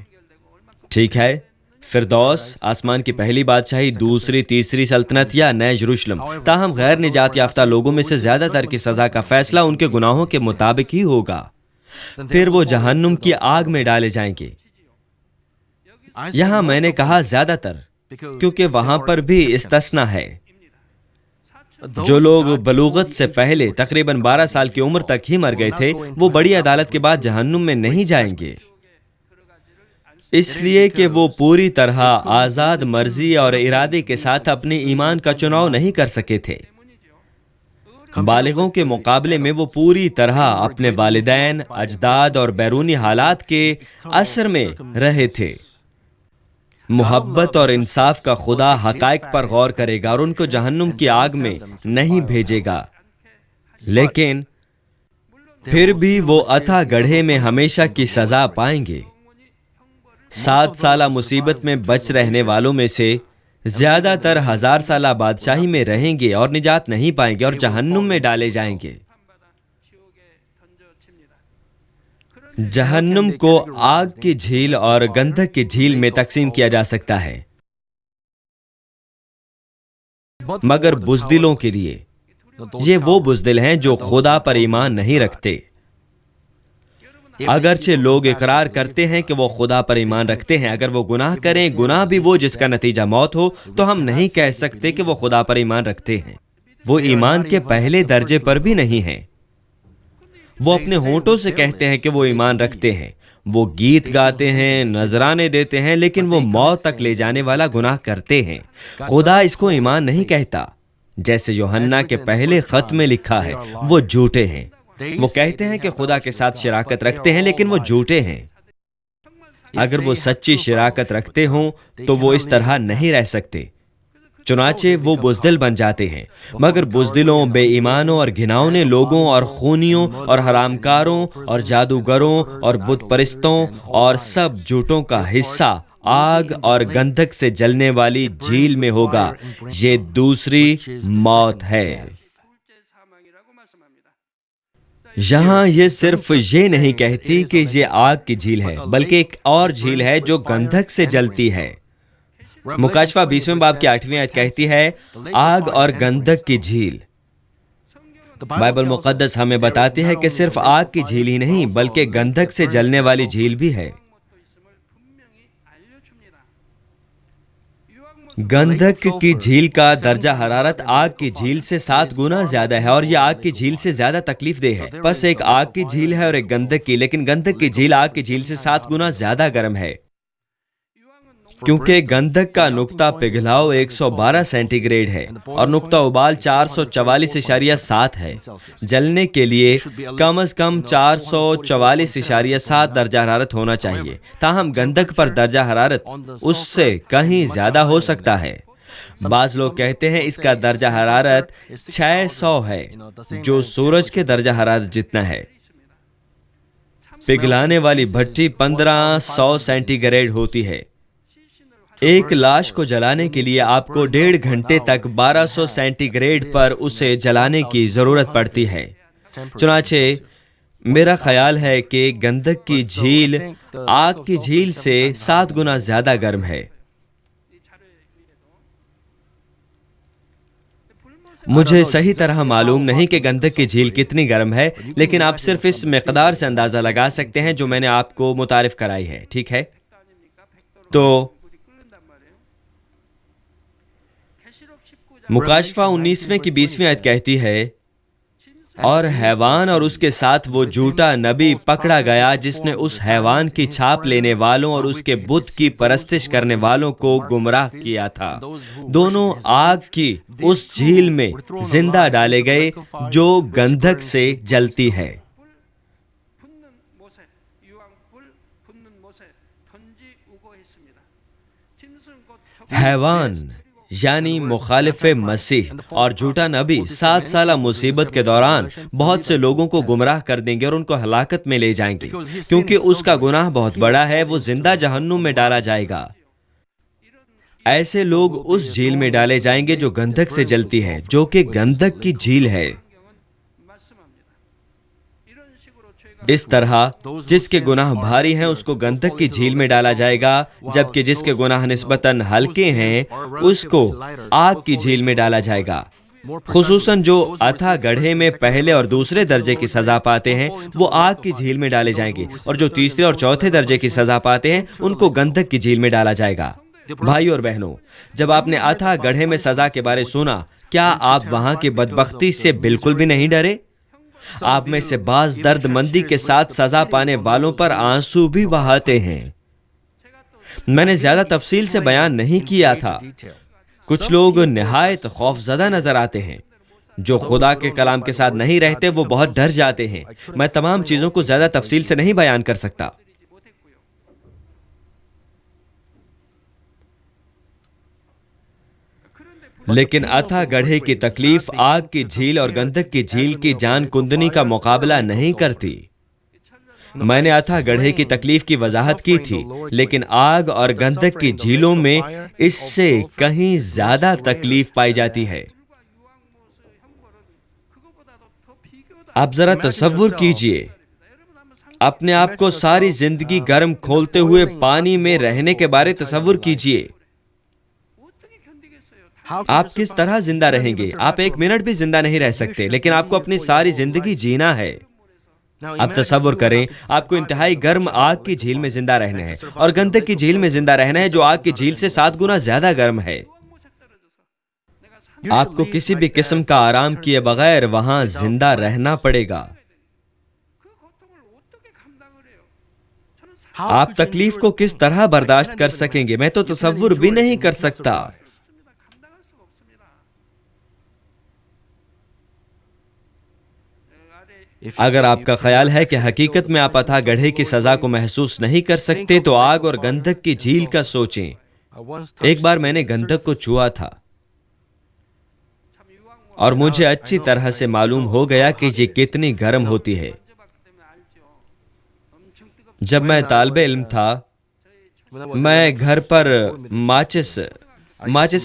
ٹھیک ہے، فردوس، آسمان کی پہلی بادشاہی، دوسری تیسری سلطنت یا نئے یروشلم۔ تاہم غیر نجات یافتہ لوگوں میں سے زیادہ تر کی سزا کا فیصلہ ان کے گناہوں کے مطابق ہی ہوگا۔ پھر وہ جہنم کی آگ میں ڈالے جائیں گے۔ یہاں میں نے کہا زیادہ تر، کیونکہ وہاں پر بھی استثناء ہے۔ جو لوگ بلوغت سے پہلے تقریباً 12 سال کی عمر تک ہی مر گئے تھے، وہ بڑی عدالت کے بعد جہنم میں نہیں جائیں گے، اس لیے کہ وہ پوری طرح آزاد مرضی اور ارادے کے ساتھ اپنے ایمان کا چناؤ نہیں کر سکے تھے۔ بالغوں کے مقابلے میں وہ پوری طرح اپنے والدین، اجداد اور بیرونی حالات کے اثر میں رہے تھے۔ محبت اور انصاف کا خدا حقائق پر غور کرے گا اور ان کو جہنم کی آگ میں نہیں بھیجے گا، لیکن پھر بھی وہ اتھا گڑھے میں ہمیشہ کی سزا پائیں گے۔ 7 سالہ مصیبت میں بچ رہنے والوں میں سے زیادہ تر 1000 سالہ بادشاہی میں رہیں گے اور نجات نہیں پائیں گے اور جہنم میں ڈالے جائیں گے۔ جہنم کو آگ کی جھیل اور گندھک کی جھیل میں تقسیم کیا جا سکتا ہے، مگر بزدلوں کے لیے، یہ وہ بزدل ہیں جو خدا پر ایمان نہیں رکھتے۔ اگرچہ لوگ اقرار کرتے ہیں کہ وہ خدا پر ایمان رکھتے ہیں، اگر وہ گناہ کریں، گناہ بھی وہ جس کا نتیجہ موت ہو، تو ہم نہیں کہہ سکتے کہ وہ خدا پر ایمان رکھتے ہیں۔ وہ ایمان کے پہلے درجے پر بھی نہیں ہیں۔ وہ اپنے ہونٹوں سے کہتے ہیں کہ وہ ایمان رکھتے ہیں، وہ گیت گاتے ہیں، نذرانے دیتے ہیں، لیکن وہ موت تک لے جانے والا گناہ کرتے ہیں۔ خدا اس کو ایمان نہیں کہتا، جیسے یوحنا کے پہلے خط میں لکھا ہے، وہ جھوٹے ہیں۔ وہ کہتے ہیں کہ خدا کے ساتھ شراکت رکھتے ہیں، لیکن وہ جھوٹے ہیں۔ اگر وہ سچی شراکت رکھتے ہوں تو وہ اس طرح نہیں رہ سکتے، چنانچہ وہ بزدل بن جاتے ہیں۔ مگر بزدلوں، بے ایمانوں اور گھناؤنے لوگوں اور خونیوں اور حرامکاروں اور جادوگروں اور بت پرستوں اور سب جھوٹوں کا حصہ آگ اور گندھک سے جلنے والی جھیل میں ہوگا۔ یہ دوسری موت ہے۔ یہاں یہ صرف یہ نہیں کہتی کہ یہ آگ کی جھیل ہے، بلکہ ایک اور جھیل ہے جو گندھک سے جلتی ہے۔ مکاشفہ 20ویں باب کی 8ویں آیت کہتی ہے آگ اور گندھک کی جھیل۔ بائبل مقدس ہمیں بتاتی ہے کہ صرف آگ کی جھیل ہی نہیں بلکہ گندھک سے جلنے والی جھیل بھی ہے۔ گندھک کی جھیل کا درجہ حرارت آگ کی جھیل سے 7 گنا زیادہ ہے اور یہ آگ کی جھیل سے زیادہ تکلیف دہ ہے۔ بس ایک آگ کی جھیل ہے اور ایک گندھک کی، لیکن گندھک کی جھیل آگ کی جھیل سے 7 گنا زیادہ گرم ہے، کیونکہ گندھک کا نقطہ پگھلاؤ 112 سینٹی گریڈ ہے اور نقطہ ابال 444.7 ہے۔ جلنے کے لیے کم از کم 444.7 درجہ حرارت ہونا چاہیے، تاہم گندھک پر درجہ حرارت اس سے کہیں زیادہ ہو سکتا ہے۔ بعض لوگ کہتے ہیں اس کا درجہ حرارت 600 ہے، جو سورج کے درجہ حرارت جتنا ہے۔ پگھلانے والی بھٹی 1500 سینٹی گریڈ ہوتی ہے۔ ایک لاش کو جلانے کے لیے آپ کو 1.5 گھنٹے تک 1200 سینٹی گریڈ پر اسے جلانے کی ضرورت پڑتی ہے۔ چنانچہ میرا خیال ہے کہ گندھک کی جھیل آگ کی جھیل سے 7 گنا زیادہ گرم ہے۔ مجھے صحیح طرح معلوم نہیں کہ گندھک کی جھیل کتنی گرم ہے، لیکن آپ صرف اس مقدار سے اندازہ لگا سکتے ہیں جو میں نے آپ کو متعارف کرائی ہے، ٹھیک ہے؟ تو مکاشفہ 19ویں کی 20ویں آیت کہتی ہے اور حیوان اور اس کے ساتھ وہ جھوٹا نبی پکڑا گیا جس نے اس حیوان کی چھاپ لینے والوں اور اس کے بت کی پرستش کرنے والوں کو گمراہ کیا تھا۔ دونوں آگ کی اس جھیل میں زندہ ڈالے گئے جو گندھک سے جلتی ہے۔ حیوان یعنی مخالف مسیح اور جھوٹا نبی 7 سالہ مصیبت کے دوران بہت سے لوگوں کو گمراہ کر دیں گے اور ان کو ہلاکت میں لے جائیں گے، کیونکہ اس کا گناہ بہت بڑا ہے، وہ زندہ جہنم میں ڈالا جائے گا۔ ایسے لوگ اس جھیل میں ڈالے جائیں گے جو گندھک سے جلتی ہے، جو کہ گندھک کی جھیل ہے۔ اس طرح جس کے گناہ بھاری ہیں اس کو گندھک کی جھیل میں ڈالا جائے گا، جبکہ جس کے گناہ نسبتاً ہلکے ہیں اس کو آگ کی جھیل میں ڈالا جائے گا۔ خصوصاً جو اتھا گڑھے میں پہلے اور دوسرے درجے کی سزا پاتے ہیں وہ آگ کی جھیل میں ڈالے جائیں گے، اور جو تیسرے اور چوتھے درجے کی سزا پاتے ہیں ان کو گندھک کی جھیل میں ڈالا جائے گا۔ بھائی اور بہنوں، جب آپ نے اتھا گڑھے میں سزا کے بارے سنا، کیا آپ وہاں کی بدبختی سے بالکل بھی نہیں ڈرے؟ آپ میں سے بعض درد مندی کے ساتھ سزا پانے والوں پر آنسو بھی بہاتے ہیں۔ میں نے زیادہ تفصیل سے بیان نہیں کیا تھا۔ کچھ لوگ نہایت خوف زدہ نظر آتے ہیں۔ جو خدا کے کلام کے ساتھ نہیں رہتے وہ بہت ڈر جاتے ہیں۔ میں تمام چیزوں کو زیادہ تفصیل سے نہیں بیان کر سکتا۔ لیکن اتھا گڑھے کی تکلیف آگ کی جھیل اور گندھک کی جھیل کی جان کندنی کا مقابلہ نہیں کرتی۔ میں نے اتھا گڑھے کی تکلیف کی وضاحت کی تھی، لیکن آگ اور گندھک کی جھیلوں میں اس سے کہیں زیادہ تکلیف پائی جاتی ہے۔ آپ ذرا تصور کیجئے، اپنے آپ کو ساری زندگی گرم کھولتے ہوئے پانی میں رہنے کے بارے تصور کیجئے۔ آپ کس طرح زندہ رہیں گے؟ آپ 1 منٹ بھی زندہ نہیں رہ سکتے، لیکن آپ کو اپنی ساری زندگی جینا ہے۔ اب تصور کریں، آپ کو انتہائی گرم آگ کی جھیل میں زندہ رہنا ہے اور گندھک کی جھیل میں زندہ رہنا ہے جو آگ کی جھیل سے 7 گنا زیادہ گرم ہے۔ آپ کو کسی بھی قسم کا آرام کیے بغیر وہاں زندہ رہنا پڑے گا۔ آپ تکلیف کو کس طرح برداشت کر سکیں گے؟ میں تو تصور بھی نہیں کر سکتا۔ اگر آپ کا خیال ہے کہ حقیقت میں آپ اتھا گڑھے کی سزا کو محسوس نہیں کر سکتے تو آگ اور گندھک کی جھیل کا سوچیں۔ ایک بار میں نے گندھک کو چھوا تھا اور مجھے اچھی طرح سے معلوم ہو گیا کہ یہ کتنی گرم ہوتی ہے۔ جب میں طالب علم تھا میں گھر پر ماچس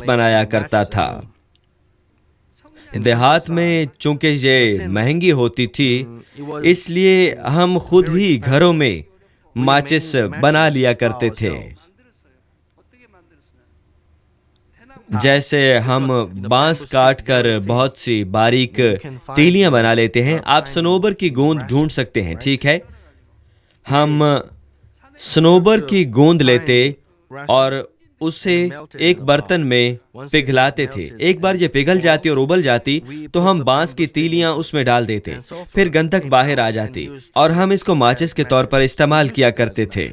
بنایا کرتا تھا۔ دیہات میں چونکہ یہ مہنگی ہوتی تھی اس لیے ہم خود ہی گھروں میں ماچس بنا لیا کرتے تھے. جیسے ہم بانس کاٹ کر بہت سی باریک تیلیاں بنا لیتے ہیں. آپ صنوبر کی گوند ڈھونڈ سکتے ہیں، ٹھیک ہے؟ ہم صنوبر کی گوند لیتے اور اسے ایک برتن میں پگھلاتے تھے. ایک بار یہ پگھل جاتی اور ابل جاتی تو ہم بانس کی تیلیاں اس میں ڈال دیتے، پھر گندھک باہر آ جاتی اور ہم اس کو ماچس کے طور پر استعمال کیا کرتے تھے.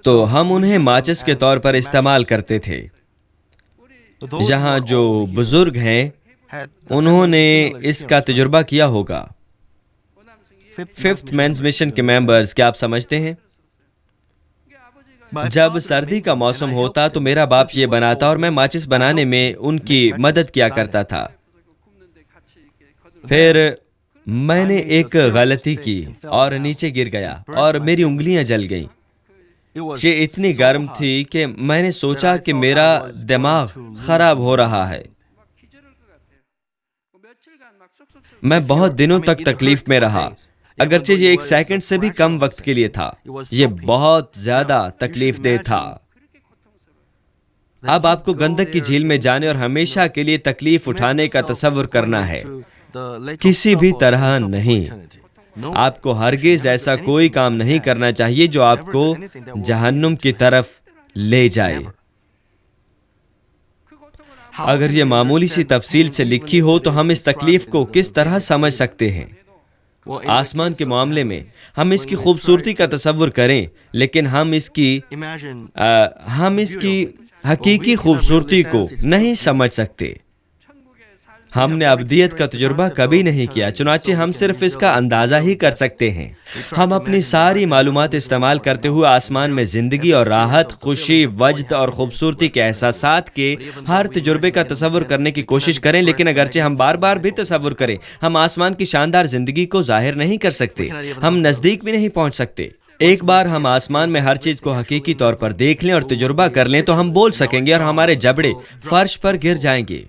تو ہم انہیں ماچس کے طور پر استعمال کرتے تھے. یہاں جو بزرگ ہیں انہوں نے اس کا تجربہ کیا ہوگا. ففتھ مینز مشن کے ممبرز، کیا آپ سمجھتے ہیں؟ جب سردی کا موسم ہوتا تو میرا باپ یہ بناتا اور میں ماچس بنانے میں ان کی مدد کیا کرتا تھا. پھر میں نے ایک غلطی کی اور نیچے گر گیا اور میری انگلیاں جل گئیں. یہ اتنی گرم تھی کہ میں نے سوچا کہ میرا دماغ خراب ہو رہا ہے. میں بہت دنوں تک تکلیف میں رہا، اگرچہ یہ 1 سیکنڈ سے بھی کم وقت کے لیے تھا. یہ بہت زیادہ تکلیف دہ تھا. اب آپ کو گندک کی جھیل میں جانے اور ہمیشہ کے لیے تکلیف اٹھانے کا تصور کرنا ہے. کسی بھی طرح نہیں. آپ کو ہرگز ایسا کوئی کام نہیں کرنا چاہیے جو آپ کو جہنم کی طرف لے جائے. اگر یہ معمولی سی تفصیل سے لکھی ہو تو ہم اس تکلیف کو کس طرح سمجھ سکتے ہیں؟ آسمان کے معاملے میں ہم اس کی خوبصورتی کا تصور کریں، لیکن ہم اس کی حقیقی خوبصورتی کو نہیں سمجھ سکتے. ہم نے ابدیت کا تجربہ کبھی نہیں کیا، چنانچہ ہم صرف اس کا اندازہ ہی کر سکتے ہیں. ہم اپنی ساری معلومات استعمال کرتے ہوئے آسمان میں زندگی اور راحت، خوشی، وجد اور خوبصورتی کے احساسات کے ہر تجربے کا تصور کرنے کی کوشش کریں، لیکن اگرچہ ہم بار بار بھی تصور کریں، ہم آسمان کی شاندار زندگی کو ظاہر نہیں کر سکتے. ہم نزدیک بھی نہیں پہنچ سکتے. ایک بار ہم آسمان میں ہر چیز کو حقیقی طور پر دیکھ لیں اور تجربہ کر لیں تو ہم بول سکیں گے اور ہمارے جبڑے فرش پر گر جائیں گے.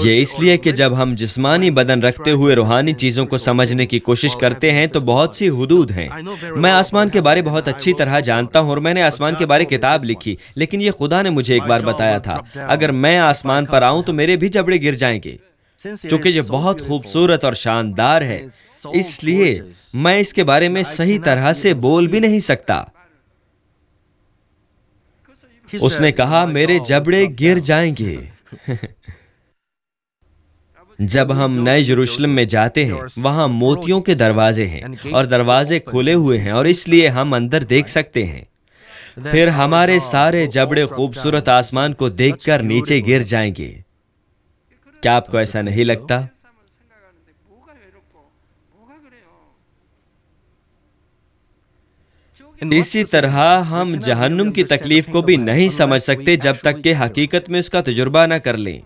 یہ اس لیے کہ جب ہم جسمانی بدن رکھتے ہوئے روحانی چیزوں کو سمجھنے کی کوشش کرتے ہیں تو بہت سی حدود ہیں. میں آسمان کے بارے بہت اچھی طرح جانتا ہوں اور میں نے آسمان کے بارے کتاب لکھی، لیکن یہ خدا نے مجھے ایک بار بتایا تھا اگر میں آسمان پر آؤں تو میرے بھی جبڑے گر جائیں گے. چونکہ یہ بہت خوبصورت اور شاندار ہے اس لیے میں اس کے بارے میں صحیح طرح سے بول بھی نہیں سکتا. اس نے کہا میرے جبڑے گر جائیں گے. جب ہم نئے یروشلم میں جاتے ہیں وہاں موتیوں کے دروازے ہیں اور دروازے کھلے ہوئے ہیں اور اس لیے ہم اندر دیکھ سکتے ہیں. پھر ہمارے سارے جبڑے خوبصورت آسمان کو دیکھ کر نیچے گر جائیں گے. کیا آپ کو ایسا نہیں لگتا؟ اسی طرح ہم جہنم کی تکلیف کو بھی نہیں سمجھ سکتے جب تک کہ حقیقت میں اس کا تجربہ نہ کر لیں.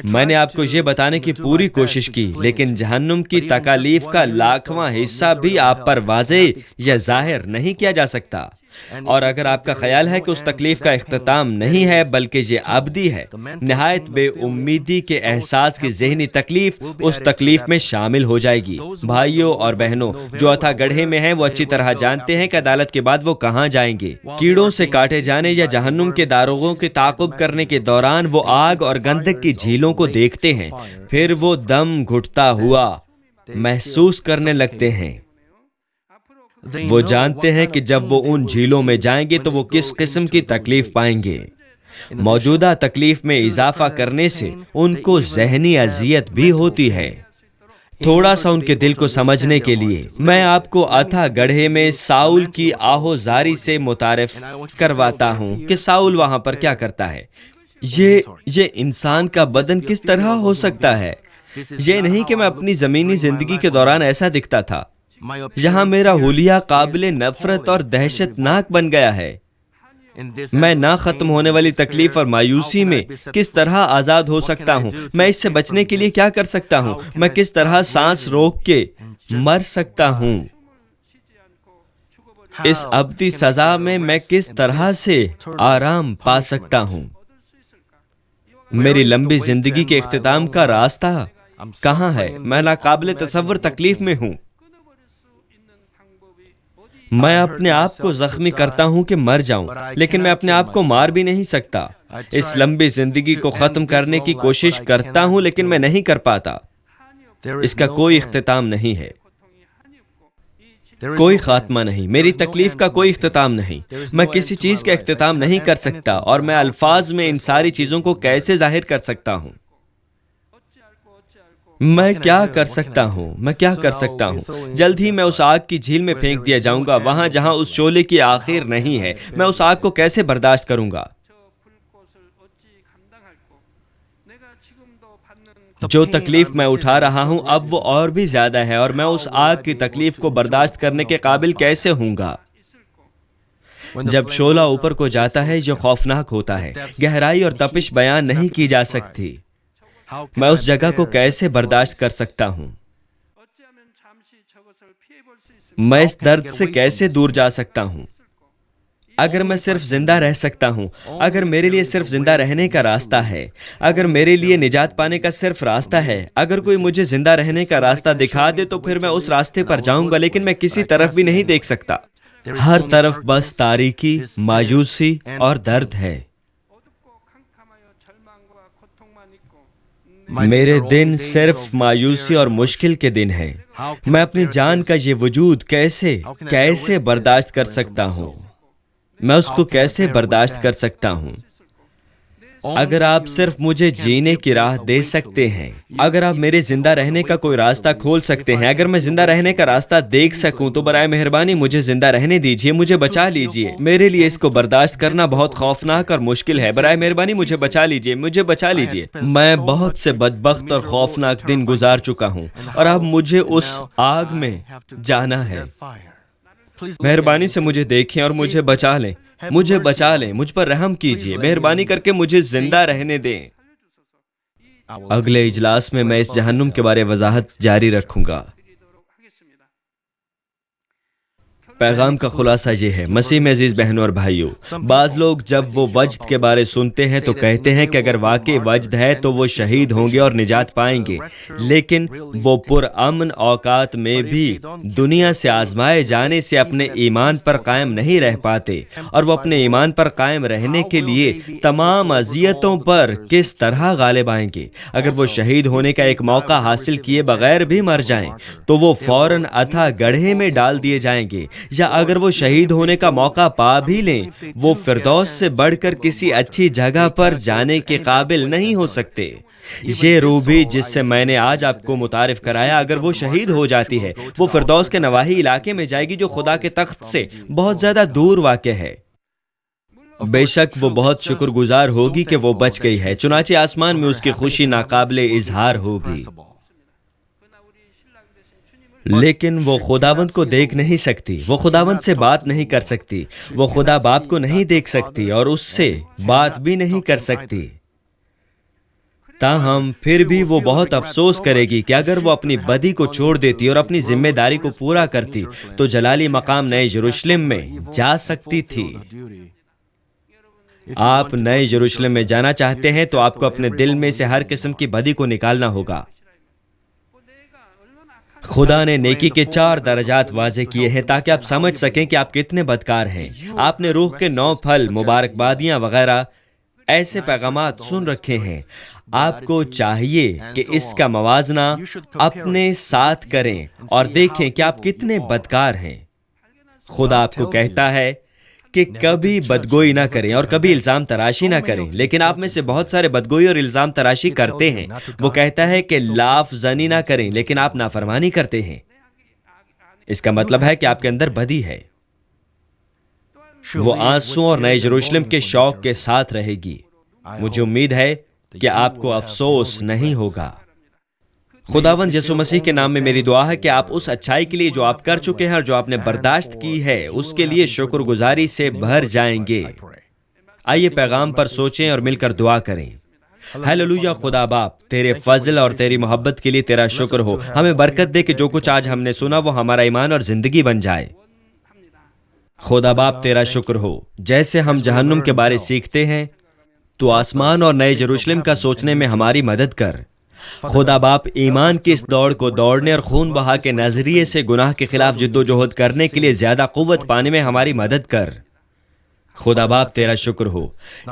میں نے آپ کو یہ بتانے کی پوری کوشش کی، لیکن جہنم کی تکالیف کا 1,00,000واں حصہ بھی آپ پر واضح یا ظاہر نہیں کیا جا سکتا. اور اگر آپ کا خیال ہے کہ اس تکلیف کا اختتام نہیں ہے بلکہ یہ ابدی ہے، نہایت بے امیدی کے احساس کی ذہنی تکلیف اس تکلیف میں شامل ہو جائے گی. بھائیوں اور بہنوں جو اتھا گڑھے میں ہیں وہ اچھی طرح جانتے ہیں کہ عدالت کے بعد وہ کہاں جائیں گے. کیڑوں سے کاٹے جانے یا جہنم کے داروغوں کے تعاقب کرنے کے دوران وہ آگ اور گندک کی جھیلوں کو دیکھتے ہیں، پھر وہ دم گھٹتا ہوا محسوس کرنے لگتے ہیں. وہ جانتے ہیں کہ جب وہ ان جھیلوں میں جائیں گے تو وہ کس قسم کی تکلیف پائیں گے. موجودہ تکلیف میں اضافہ کرنے سے ان کو ذہنی اذیت بھی ہوتی ہے. تھوڑا سا ان کے دل کو سمجھنے کے لیے میں آپ کو اتھا گڑھے میں ساؤل کی آہوزاری سے متعارف کرواتا ہوں کہ ساؤل وہاں پر کیا کرتا ہے. یہ انسان کا بدن کس طرح ہو سکتا ہے؟ یہ نہیں کہ میں اپنی زمینی زندگی کے دوران ایسا دکھتا تھا. یہاں میرا حلیہ قابل نفرت اور دہشت ناک بن گیا ہے. میں نہ ختم ہونے والی تکلیف اور مایوسی میں کس طرح آزاد ہو سکتا ہوں؟ میں اس سے بچنے کے لیے کیا کر سکتا ہوں؟ میں کس طرح سانس روک کے مر سکتا ہوں؟ اس ابدی سزا میں کس طرح سے آرام پا سکتا ہوں؟ میری لمبی زندگی کے اختتام کا راستہ کہاں ہے؟ میں ناقابل تصور تکلیف میں ہوں۔ میں اپنے آپ کو زخمی کرتا ہوں کہ مر جاؤں، لیکن میں اپنے آپ کو مار بھی نہیں سکتا۔ اس لمبی زندگی کو ختم کرنے کی کوشش کرتا ہوں، لیکن میں نہیں کر پاتا۔ اس کا کوئی اختتام نہیں ہے، کوئی خاتمہ نہیں، میری تکلیف کا کوئی اختتام نہیں۔ میں کسی چیز کا اختتام نہیں کر سکتا، اور میں الفاظ میں ان ساری چیزوں کو کیسے ظاہر کر سکتا ہوں؟ میں کیا کر سکتا ہوں؟ میں کیا کر سکتا ہوں؟ جلد ہی میں اس آگ کی جھیل میں پھینک دیا جاؤں گا، وہاں جہاں اس شعلے کی آخر نہیں ہے۔ میں اس آگ کو کیسے برداشت کروں گا؟ جو تکلیف میں اٹھا رہا ہوں اب وہ اور بھی زیادہ ہے، اور میں اس آگ کی تکلیف کو برداشت کرنے کے قابل کیسے ہوں گا؟ جب شعلہ اوپر کو جاتا ہے جو خوفناک ہوتا ہے، گہرائی اور تپش بیان نہیں کی جا سکتی۔ میں اس جگہ کو کیسے برداشت کر سکتا ہوں؟ میں اس درد سے کیسے دور جا سکتا ہوں؟ اگر میں صرف زندہ رہ سکتا ہوں، اگر میرے لیے صرف زندہ رہنے کا راستہ ہے، اگر میرے لیے نجات پانے کا صرف راستہ ہے، اگر کوئی مجھے زندہ رہنے کا راستہ دکھا دے تو پھر میں اس راستے پر جاؤں گا، لیکن میں کسی طرف بھی نہیں دیکھ سکتا۔ ہر طرف بس تاریکی، مایوسی اور درد ہے۔ میرے دن صرف مایوسی اور مشکل کے دن ہیں۔ میں اپنی جان کا یہ وجود کیسے برداشت کر سکتا ہوں؟ میں اس کو کیسے برداشت کر سکتا ہوں؟ اگر آپ صرف مجھے جینے کی راہ دے سکتے ہیں، اگر آپ میرے زندہ رہنے کا کوئی راستہ کھول سکتے ہیں، اگر میں زندہ رہنے کا راستہ دیکھ سکوں تو برائے مہربانی مجھے زندہ رہنے دیجیے، مجھے بچا لیجیے۔ میرے لیے اس کو برداشت کرنا بہت خوفناک اور مشکل ہے۔ برائے مہربانی مجھے بچا لیجیے، مجھے بچا لیجیے۔ میں بہت سے بدبخت اور خوفناک دن گزار چکا ہوں، اور اب مجھے اس آگ میں جانا ہے۔ مہربانی سے مجھے دیکھیں اور مجھے بچا لیں، مجھے بچا لیں، مجھ پر رحم کیجیے، مہربانی کر کے مجھے زندہ رہنے دیں۔ اگلے اجلاس میں اس جہنم کے بارے وضاحت جاری رکھوں گا۔ پیغام کا خلاصہ یہ ہے، مسیح میں عزیز بہنوں اور بھائیوں، بعض لوگ جب وہ وجد کے بارے سنتے ہیں تو کہتے ہیں کہ اگر واقعی وجد ہے تو وہ شہید ہوں گے اور نجات پائیں گے، لیکن وہ پرامن اوقات میں بھی دنیا سے آزمائے جانے سے اپنے ایمان پر قائم نہیں رہ پاتے، اور وہ اپنے ایمان پر قائم رہنے کے لیے تمام اذیتوں پر کس طرح غالب آئیں گے؟ اگر وہ شہید ہونے کا ایک موقع حاصل کیے بغیر بھی مر جائیں تو وہ فوراً اتھا گڑھے میں ڈال دیے جائیں گے، یا اگر وہ شہید ہونے کا موقع پا بھی لیں وہ فردوس سے بڑھ کر کسی اچھی جگہ پر جانے کے قابل نہیں ہو سکتے۔ یہ روح بھی جس سے میں نے آج آپ کو متعارف کرایا، اگر وہ شہید ہو جاتی ہے وہ فردوس کے نواحی علاقے میں جائے گی جو خدا کے تخت سے بہت زیادہ دور واقع ہے۔ بے شک وہ بہت شکر گزار ہوگی کہ وہ بچ گئی ہے، چنانچہ آسمان میں اس کی خوشی ناقابل اظہار ہوگی۔ لیکن وہ خداوند کو دیکھ نہیں سکتی، وہ خداوند سے بات نہیں کر سکتی، وہ خدا باپ کو نہیں دیکھ سکتی اور اس سے بات بھی نہیں کر سکتی۔ تاہم پھر بھی وہ بہت افسوس کرے گی کہ اگر وہ اپنی بدی کو چھوڑ دیتی اور اپنی ذمہ داری کو پورا کرتی تو جلالی مقام نئے یروشلم میں جا سکتی تھی۔ آپ نئے یروشلم میں جانا چاہتے ہیں تو آپ کو اپنے دل میں سے ہر قسم کی بدی کو نکالنا ہوگا۔ خدا نے نیکی کے 4 درجات واضح کیے ہیں تاکہ آپ سمجھ سکیں کہ آپ کتنے بدکار ہیں۔ آپ نے روح کے 9 پھل، مبارکبادیاں وغیرہ ایسے پیغامات سن رکھے ہیں۔ آپ کو چاہیے کہ اس کا موازنہ اپنے ساتھ کریں اور دیکھیں کہ آپ کتنے بدکار ہیں۔ خدا آپ کو کہتا ہے کہ کبھی بدگوئی نہ کریں اور کبھی الزام تراشی نہ کریں، لیکن آپ میں سے بہت سارے بدگوئی اور الزام تراشی کرتے ہیں۔ وہ کہتا ہے کہ لاف زنی نہ کریں، لیکن آپ نافرمانی کرتے ہیں۔ اس کا مطلب ہے کہ آپ کے اندر بدی ہے۔ وہ آنسوں اور نئے یروشلم کے شوق کے ساتھ رہے گی۔ مجھے امید ہے کہ آپ کو افسوس نہیں ہوگا۔ خداوند یسوع مسیح کے نام میں میری دعا ہے کہ آپ اس اچھائی کے لیے جو آپ کر چکے ہیں اور جو آپ نے برداشت کی ہے اس کے لیے شکر گزاری سے بھر جائیں گے۔ آئیے پیغام پر سوچیں اور مل کر دعا کریں۔ ہیلیلویا خدا باپ، تیرے فضل اور تیری محبت کے لیے تیرا شکر ہو۔ ہمیں برکت دے کہ جو کچھ آج ہم نے سنا وہ ہمارا ایمان اور زندگی بن جائے۔ خدا باپ تیرا شکر ہو، جیسے ہم جہنم کے بارے سیکھتے ہیں تو آسمان اور نئے یروشلم کا سوچنے میں ہماری مدد کر۔ خدا باپ ایمان کی اس دوڑ کو دوڑنے اور خون بہا کے نظریے سے گناہ کے خلاف جد و جہد کرنے کے لیے زیادہ قوت پانے میں ہماری مدد کر۔ خدا باپ تیرا شکر ہو،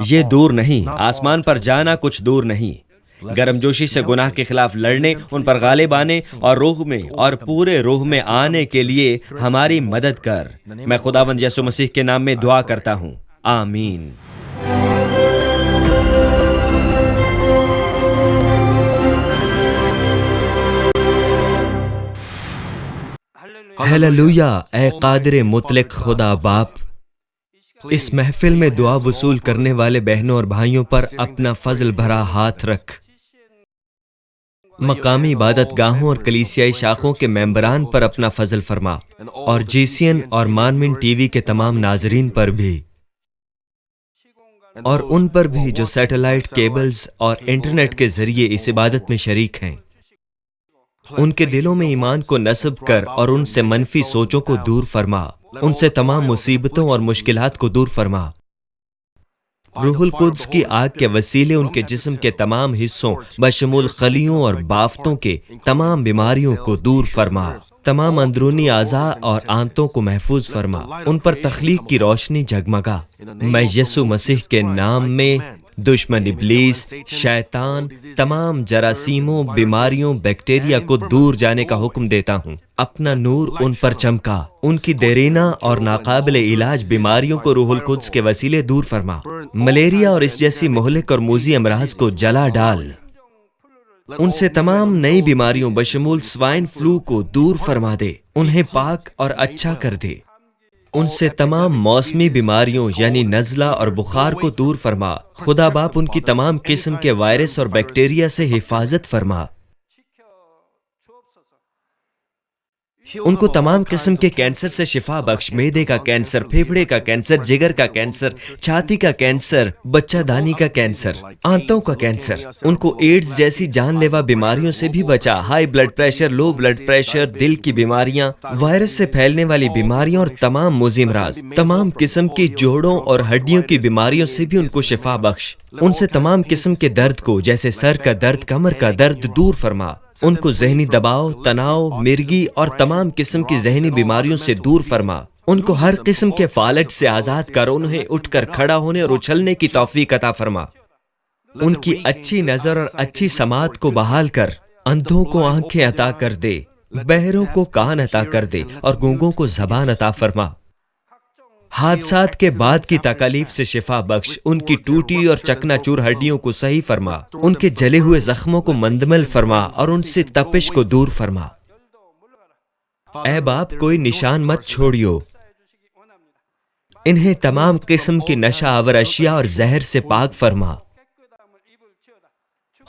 یہ دور نہیں، آسمان پر جانا کچھ دور نہیں۔ گرم جوشی سے گناہ کے خلاف لڑنے، ان پر غالب آنے اور روح میں اور پورے روح میں آنے کے لیے ہماری مدد کر۔ میں خداوند یسوع مسیح کے نام میں دعا کرتا ہوں، آمین۔ ہیلیلویا، اے قادر مطلق خدا باپ، اس محفل میں دعا وصول کرنے والے بہنوں اور بھائیوں پر اپنا فضل بھرا ہاتھ رکھ۔ مقامی عبادت گاہوں اور کلیسیائی شاخوں کے ممبران پر اپنا فضل فرما، اور GCN اور مانمن ٹی وی کے تمام ناظرین پر بھی، اور ان پر بھی جو سیٹلائٹ کیبلز اور انٹرنیٹ کے ذریعے اس عبادت میں شریک ہیں۔ ان کے دلوں میں ایمان کو نصب کر اور ان سے منفی سوچوں کو دور فرما، ان سے تمام مصیبتوں اور مشکلات کو دور فرما۔ روح القدس کی آگ کے وسیلے ان کے جسم کے تمام حصوں بشمول خلیوں اور بافتوں کے تمام بیماریوں کو دور فرما، تمام اندرونی اعضاء اور آنتوں کو محفوظ فرما، ان پر تخلیق کی روشنی جگمگا۔ میں یسوع مسیح کے نام میں دشمن ابلیس، شیطان، تمام جراثیموں، بیماریوں، بیکٹیریا کو دور جانے کا حکم دیتا ہوں۔ اپنا نور ان پر چمکا، ان کی دیرینہ اور ناقابل علاج بیماریوں کو روح القدس کے وسیلے دور فرما۔ ملیریا اور اس جیسی مہلک اور موذی امراض کو جلا ڈال، ان سے تمام نئی بیماریوں بشمول سوائن فلو کو دور فرما دے، انہیں پاک اور اچھا کر دے۔ ان سے تمام موسمی بیماریوں یعنی نزلہ اور بخار کو دور فرما۔ خدا باپ ان کی تمام قسم کے وائرس اور بیکٹیریا سے حفاظت فرما۔ ان کو تمام قسم کے کینسر سے شفا بخش، معدے کا کینسر، پھیپھڑے کا کینسر، جگر کا کینسر، چھاتی کا کینسر، بچہ دانی کا کینسر، آنتوں کا کینسر۔ ان کو ایڈز جیسی جان لیوا بیماریوں سے بھی بچا، high blood pressure, low blood pressure, دل کی بیماریاں، وائرس سے پھیلنے والی بیماریاں اور تمام موذی امراض، تمام قسم کی جوڑوں اور ہڈیوں کی بیماریوں سے بھی ان کو شفا بخش۔ ان سے تمام قسم کے درد کو جیسے سر کا درد، کمر کا درد دور فرما۔ ان کو ذہنی دباؤ، تناؤ، مرگی اور تمام قسم کی ذہنی بیماریوں سے دور فرما۔ ان کو ہر قسم کے فالج سے آزاد کر، انہیں اٹھ کر کھڑا ہونے اور اچھلنے کی توفیق عطا فرما۔ ان کی اچھی نظر اور اچھی سماعت کو بحال کر، اندھوں کو آنکھیں عطا کر دے، بہروں کو کان عطا کر دے اور گونگوں کو زبان عطا فرما۔ حادثات کے بعد کی تکالیف سے شفا بخش، ان کی ٹوٹی اور چکنا چور ہڈیوں کو صحیح فرما، ان کے جلے ہوئے زخموں کو مندمل فرما اور ان سے تپش کو دور فرما۔ اے باپ، کوئی نشان مت چھوڑیو، انہیں تمام قسم کی نشہ آور اشیاء اور زہر سے پاک فرما۔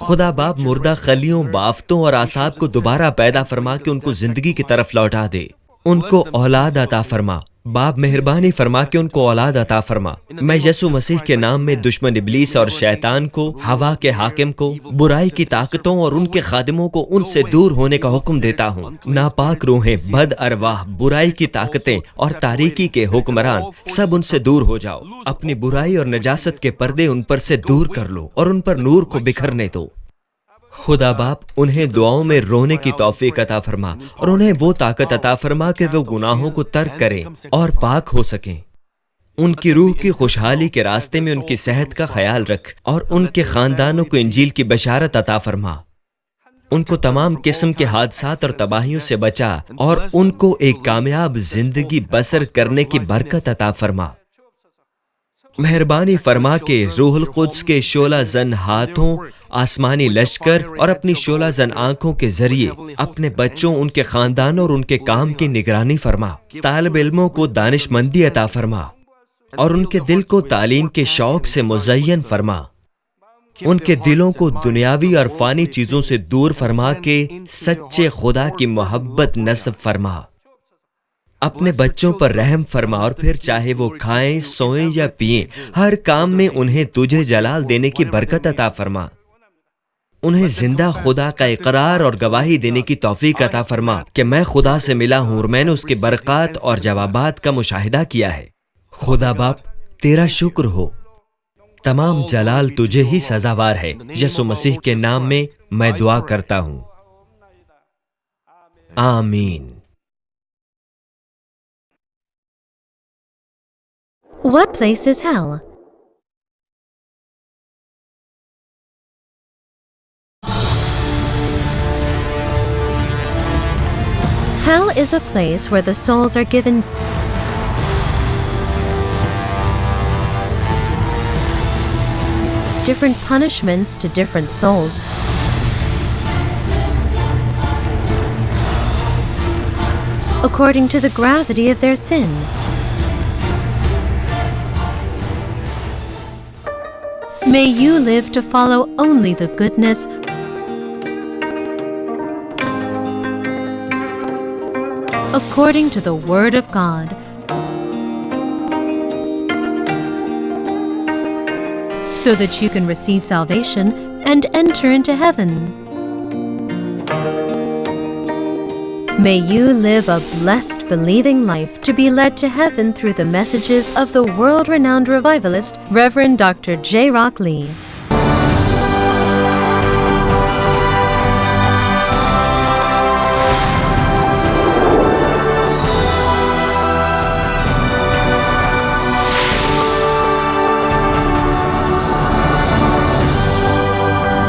خدا باپ، مردہ خلیوں، بافتوں اور اعصاب کو دوبارہ پیدا فرما کے ان کو زندگی کی طرف لوٹا دے۔ ان کو اولاد عطا فرما۔ باپ، مہربانی فرما کے ان کو اولاد عطا فرما۔ میں یسوع مسیح کے نام میں دشمن ابلیس اور شیطان کو، ہوا کے حاکم کو، برائی کی طاقتوں اور ان کے خادموں کو ان سے دور ہونے کا حکم دیتا ہوں۔ ناپاک روحیں، بد ارواح، برائی کی طاقتیں اور تاریکی کے حکمران، سب ان سے دور ہو جاؤ۔ اپنی برائی اور نجاست کے پردے ان پر سے دور کر لو اور ان پر نور کو بکھرنے دو۔ خدا باپ، انہیں دعاؤں میں رونے کی توفیق عطا فرما اور انہیں وہ طاقت عطا فرما کہ وہ گناہوں کو ترک کریں اور پاک ہو سکیں۔ ان کی روح کی خوشحالی کے راستے میں ان کی صحت کا خیال رکھ اور ان کے خاندانوں کو انجیل کی بشارت عطا فرما۔ ان کو تمام قسم کے حادثات اور تباہیوں سے بچا اور ان کو ایک کامیاب زندگی بسر کرنے کی برکت عطا فرما۔ مہربانی فرما کے روح القدس کے شعلہ زن ہاتھوں، آسمانی لشکر اور اپنی شعلہ زن آنکھوں کے ذریعے اپنے بچوں، ان کے خاندانوں اور ان کے کام کی نگرانی فرما۔ طالب علموں کو دانش مندی عطا فرما اور ان کے دل کو تعلیم کے شوق سے مزین فرما۔ ان کے دلوں کو دنیاوی اور فانی چیزوں سے دور فرما کے سچے خدا کی محبت نصب فرما۔ اپنے بچوں پر رحم فرما اور پھر چاہے وہ کھائیں، سوئیں یا پئیں، ہر کام میں انہیں تجھے جلال دینے کی برکت عطا فرما۔ انہیں زندہ خدا کا اقرار اور گواہی دینے کی توفیق عطا فرما کہ میں خدا سے ملا ہوں اور میں نے اس کے برکات اور جوابات کا مشاہدہ کیا ہے۔ خدا باپ تیرا شکر ہو، تمام جلال تجھے ہی سزاوار ہے۔ یسوع مسیح کے نام میں میں دعا کرتا ہوں، آمین۔ What place is hell? Hell is a place where the souls are given different punishments to different souls. According to the gravity of their sin. May you live to follow only the goodness according to the Word of God, so that you can receive salvation and enter into heaven. May you live a blessed, believing life to be led to heaven through the messages of the world-renowned revivalist, Reverend Dr. J. Rock Lee.